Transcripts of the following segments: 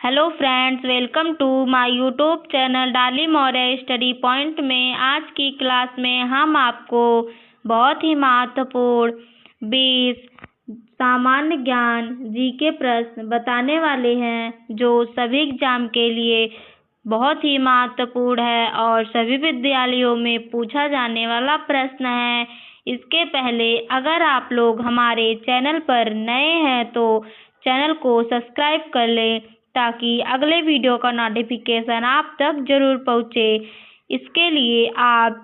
Hello friends, welcome to my YouTube channel Dolly Maurya study point में आज की क्लास में हम आपको बहुत ही महत्वपूर्ण 20 सामान्य ज्ञान जीके प्रश्न बताने वाले हैं जो सभी एग्जाम के लिए बहुत ही महत्वपूर्ण है और सभी विद्यालयों में पूछा जाने वाला प्रश्न है। इसके पहले अगर आप लोग हमारे चैनल पर नए हैं तो चैनल को सब्सक्राइब कर लें ताकि अगले वीडियो का नोटिफिकेशन आप तक जरूर पहुँचे। इसके लिए आप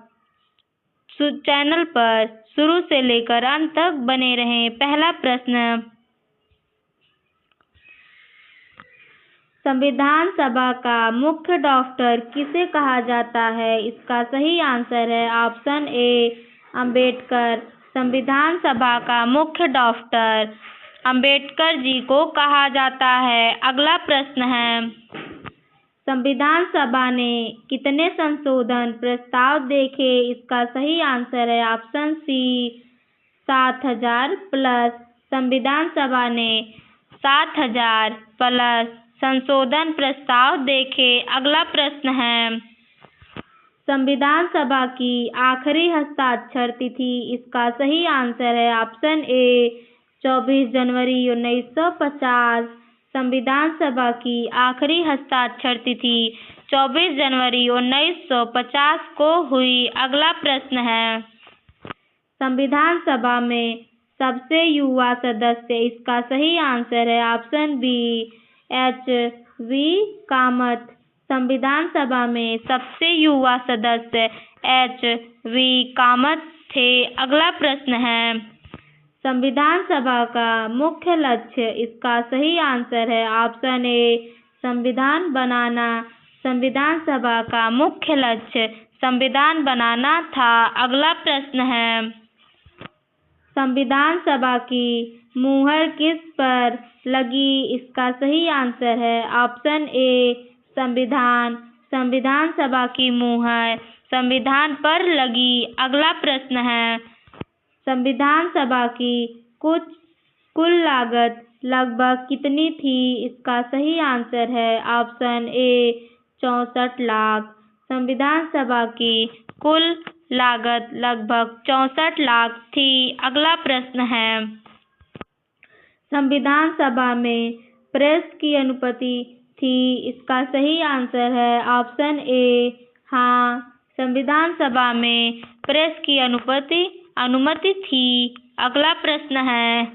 चैनल पर शुरू से लेकर अंत तक बने रहें। पहला प्रश्न, संविधान सभा का मुख्य डॉक्टर किसे कहा जाता है? इसका सही आंसर है ऑप्शन ए अंबेडकर। संविधान सभा का मुख्य डॉक्टर अंबेडकर जी को कहा जाता है। अगला प्रश्न है, संविधान सभा ने कितने संशोधन प्रस्ताव देखे? इसका सही आंसर है ऑप्शन सी 7000 प्लस। संविधान सभा ने 7000 प्लस संशोधन प्रस्ताव देखे। अगला प्रश्न है, संविधान सभा की आखिरी हस्ताक्षर तिथि? इसका सही आंसर है ऑप्शन ए 24 जनवरी 1950। संविधान सभा की आखिरी हस्ताक्षर तिथि 24 जनवरी 1950 को हुई। अगला प्रश्न है, संविधान सभा में सबसे युवा सदस्य? इसका सही आंसर है ऑप्शन बी H.V. कामत। संविधान सभा में सबसे युवा सदस्य H.V. कामत थे। अगला प्रश्न है, संविधान सभा का मुख्य लक्ष्य? इसका सही आंसर है ऑप्शन ए संविधान बनाना। संविधान सभा का मुख्य लक्ष्य संविधान बनाना था। अगला प्रश्न है, संविधान सभा की मुहर किस पर लगी? इसका सही आंसर है ऑप्शन ए संविधान। संविधान सभा की मुहर संविधान पर लगी। अगला प्रश्न है, संविधान सभा की कुल लागत लगभग कितनी थी? इसका सही आंसर है ऑप्शन ए 64 लाख। संविधान सभा की कुल लागत लगभग 64 लाख थी। अगला प्रश्न है, संविधान सभा में प्रेस की अनुमति थी? इसका सही आंसर है ऑप्शन ए हाँ। संविधान सभा में प्रेस की अनुमति थी। अगला प्रश्न है,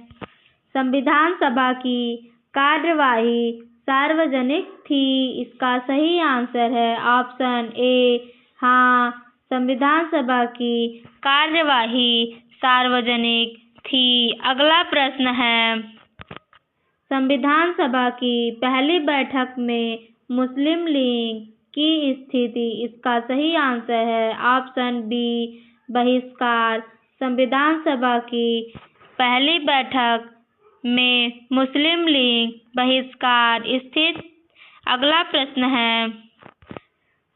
संविधान सभा की कार्यवाही सार्वजनिक थी? इसका सही आंसर है ऑप्शन ए हाँ। संविधान सभा की कार्यवाही सार्वजनिक थी। अगला प्रश्न है, संविधान सभा की पहली बैठक में मुस्लिम लीग की स्थिति? इसका सही आंसर है ऑप्शन बी बहिष्कार। संविधान सभा की पहली बैठक में मुस्लिम लीग बहिष्कार स्थित। अगला प्रश्न है,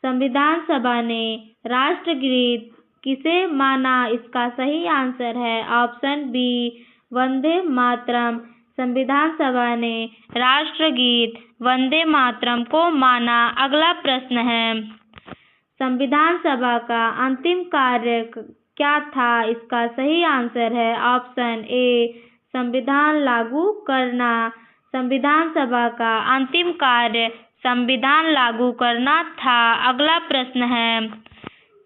संविधान सभा ने राष्ट्रगीत किसे माना? इसका सही आंसर है ऑप्शन बी वंदे मातरम। संविधान सभा ने राष्ट्रगीत वंदे मातरम को माना। अगला प्रश्न है, संविधान सभा का अंतिम कार्य क्या था? इसका सही आंसर है ऑप्शन ए संविधान लागू करना। संविधान सभा का अंतिम कार्य संविधान लागू करना था। अगला प्रश्न है,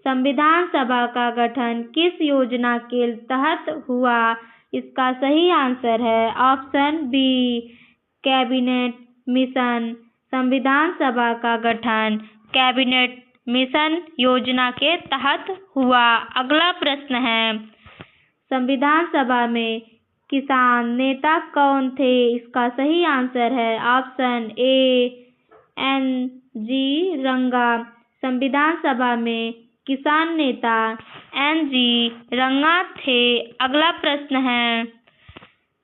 संविधान सभा का गठन किस योजना के तहत हुआ? इसका सही आंसर है ऑप्शन बी कैबिनेट मिशन। संविधान सभा का गठन कैबिनेट मिशन योजना के तहत हुआ। अगला प्रश्न है, संविधान सभा में किसान नेता कौन थे? इसका सही आंसर है ऑप्शन ए N.G. रंगा। संविधान सभा में किसान नेता N.G. रंगा थे। अगला प्रश्न है,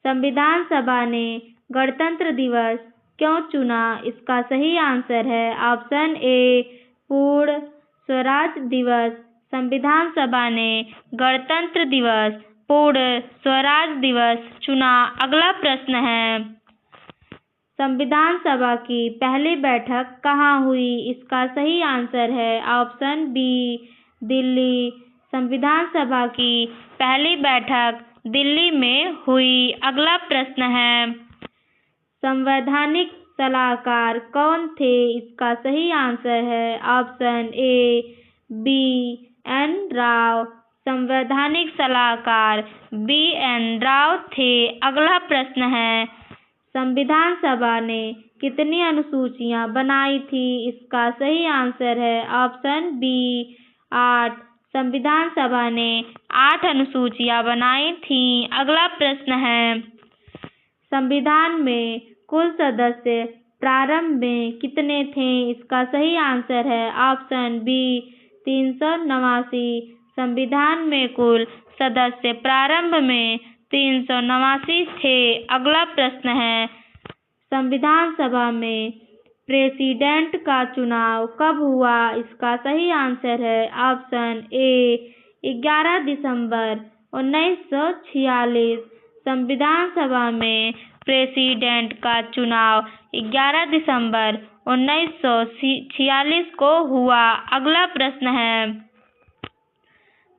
संविधान सभा ने गणतंत्र दिवस क्यों चुना? इसका सही आंसर है ऑप्शन ए पूर्ण स्वराज दिवस। संविधान सभा ने गणतंत्र दिवस पूर्ण स्वराज दिवस चुना। अगला प्रश्न है, संविधान सभा की पहली बैठक कहाँ हुई? इसका सही आंसर है ऑप्शन बी, दिल्ली। संविधान सभा की पहली बैठक दिल्ली में हुई। अगला प्रश्न है, संवैधानिक सलाहकार कौन थे? इसका सही आंसर है option A, B N Rao. संवैधानिक सलाहकार बी एन राव थे। अगला प्रश्न है, संविधान सभा ने कितनी अनुसूचियां बनाई थी? इसका सही आंसर है ऑप्शन बी, 8। संविधान सभा ने 8 अनुसूचियां बनाई थीं। अगला प्रश्न है, संविधान में कुल सदस्य प्रारंभ में कितने थे? इसका सही आंसर है ऑप्शन बी, 389। संविधान में कुल सदस्य प्रारंभ में 389 थे। अगला प्रश्न है, संविधान सभा में प्रेसिडेंट का चुनाव कब हुआ? इसका सही आंसर है ऑप्शन ए, 11 दिसंबर 1946। संविधान सभा में प्रेसिडेंट का चुनाव 11 दिसंबर 1946 को हुआ। अगला प्रश्न है,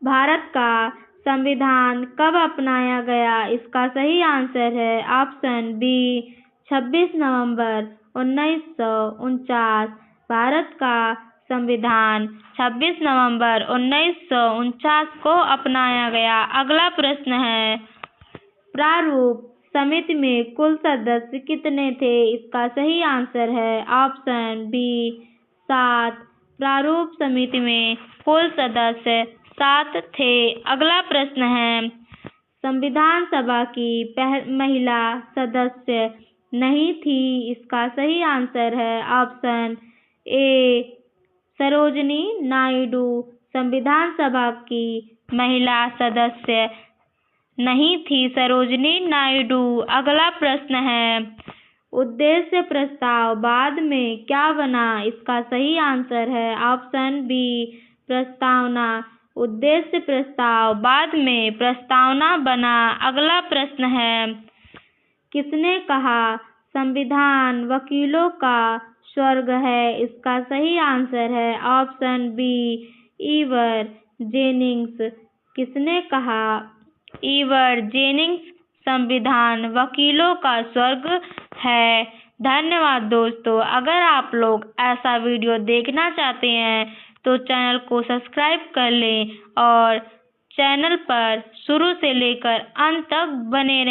भारत का संविधान कब अपनाया गया? इसका सही आंसर है ऑप्शन बी, 26 नवंबर 1949। भारत का संविधान 26 नवंबर 1949 को अपनाया गया। अगला प्रश्न है, प्रारूप समिति में कुल सदस्य कितने थे? इसका सही आंसर है ऑप्शन बी, 7। प्रारूप समिति में कुल सदस्य 7 थे। अगला प्रश्न है, संविधान सभा की महिला सदस्य नहीं थी। इसका सही आंसर है ऑप्शन ए, सरोजिनी नायडू। संविधान सभा की महिला सदस्य नहीं थी सरोजिनी नायडू। अगला प्रश्न है, उद्देश्य प्रस्ताव बाद में क्या बना? इसका सही आंसर है ऑप्शन बी, प्रस्तावना। उद्देश्य प्रस्ताव बाद में प्रस्तावना बना। अगला प्रश्न है, किसने कहा संविधान वकीलों का स्वर्ग है? इसका सही आंसर है ऑप्शन बी, ईवर जेनिंग्स। किसने कहा? ईवर जेनिंग्स संविधान वकीलों का स्वर्ग है। धन्यवाद दोस्तों। अगर आप लोग ऐसा वीडियो देखना चाहते हैं तो चैनल को सब्सक्राइब कर लें और चैनल पर शुरू से लेकर अंत तक बने रहें।